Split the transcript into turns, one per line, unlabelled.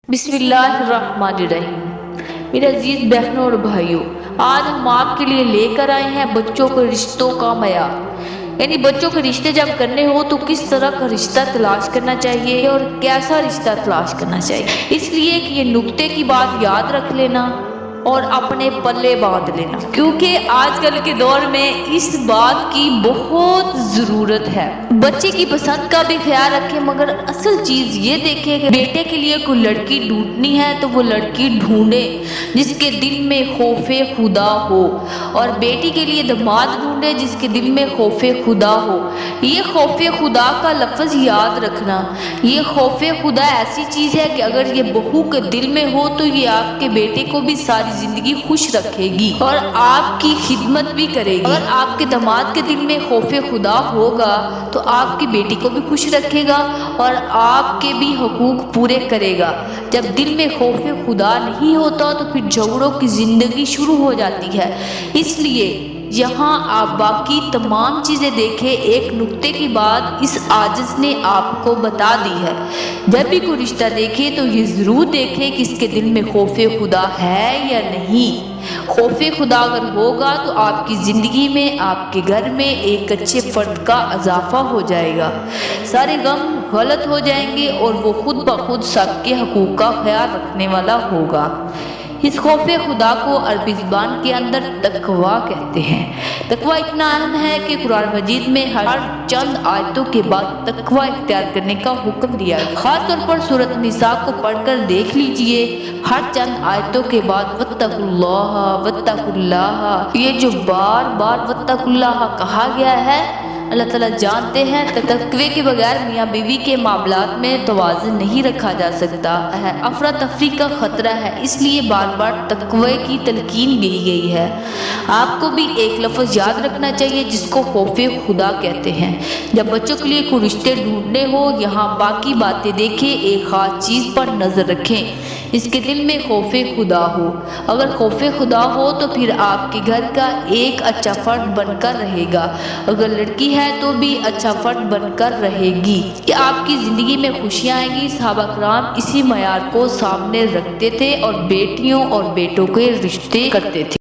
بسم اللہ الرحمن الرحیم۔ میرے عزیز بہنوں اور بھائیوں، آج ہم آپ کے لیے لے کر آئے ہیں بچوں کے رشتوں کا معیار، یعنی بچوں کے رشتے جب کرنے ہو تو کس طرح کا رشتہ تلاش کرنا چاہیے اور کیسا رشتہ تلاش کرنا چاہیے۔ اس لیے کہ یہ نکتے کی بات یاد رکھ لینا اور اپنے پلے باندھ لینا، کیونکہ آج کل کے دور میں اس بات کی بہت ضرورت ہے۔ بچے کی پسند کا بھی خیال رکھیں، مگر اصل چیز یہ دیکھیں کہ بیٹے کے لیے کوئی لڑکی ڈھونڈنی ہے تو وہ لڑکی ڈھونڈے جس کے دل میں خوف خدا ہو، اور بیٹی کے لیے داماد ڈھونڈے جس کے دل میں خوف خدا ہو۔ یہ خوف خدا کا لفظ یاد رکھنا، یہ خوف خدا ایسی چیز ہے کہ اگر یہ بہو کے دل میں ہو تو یہ آپ کے بیٹے کو بھی ساری زندگی خوش رکھے گی اور آپ کی خدمت بھی کرے گی۔ اگر آپ کے داماد کے دل میں خوف خدا ہوگا تو آپ کی بیٹی کو بھی خوش رکھے گا اور آپ کے بھی حقوق پورے کرے گا۔ جب دل میں خوف خدا نہیں ہوتا تو پھر جھگڑوں کی زندگی شروع ہو جاتی ہے۔ اس لیے یہاں آپ باقی تمام چیزیں دیکھیں، ایک نکتے کی بات اس عاجز نے آپ کو بتا دی ہے۔ جب بھی کوئی رشتہ دیکھیں تو یہ ضرور دیکھیں کہ اس کے دل میں خوف خدا ہے یا نہیں۔ خوف خدا اگر ہوگا تو آپ کی زندگی میں، آپ کے گھر میں ایک اچھے فرد کا اضافہ ہو جائے گا، سارے غم غلط ہو جائیں گے اور وہ خود بخود سب کے حقوق کا خیال رکھنے والا ہوگا۔ اس خوف خدا کو عربی زبان کے اندر تقویٰ کہتے ہیں۔ تقویٰ اتنا اہم ہے کہ قرآن مجید میں ہر چند آیتوں کے بعد تقویٰ اختیار کرنے کا حکم دیا ہے۔ خاص طور پر سورۃ النساء کو پڑھ کر دیکھ لیجئے، ہر چند آیتوں کے بعد واتقوا اللہ واتقوا اللہ، یہ جو بار بار واتقوا اللہ کہا گیا ہے، اللہ تعالیٰ جانتے ہیں تقوی کے بغیر میاں بیوی کے معاملات میں توازن نہیں رکھا جا سکتا ہے، افراتفری کا خطرہ ہے، اس لیے بار بار تقوی کی تلقین دی گئی ہے۔ آپ کو بھی ایک لفظ یاد رکھنا چاہیے جس کو خوف خدا کہتے ہیں۔ جب بچوں کے لیے کوئی رشتے ڈھونڈنے ہو، یہاں باقی باتیں دیکھیں، ایک خاص چیز پر نظر رکھیں، اس کے دل میں خوف خدا ہو۔ اگر خوف خدا ہو تو پھر آپ کے گھر کا ایک اچھا فرد بن کر رہے گا، اگر لڑکی ہے تو بھی اچھا فرد بن کر رہے گی کہ آپ کی زندگی میں خوشیاں آئیں گی۔ صحابہ کرام اسی معیار کو سامنے رکھتے تھے اور بیٹیوں اور بیٹوں کے رشتے کرتے تھے۔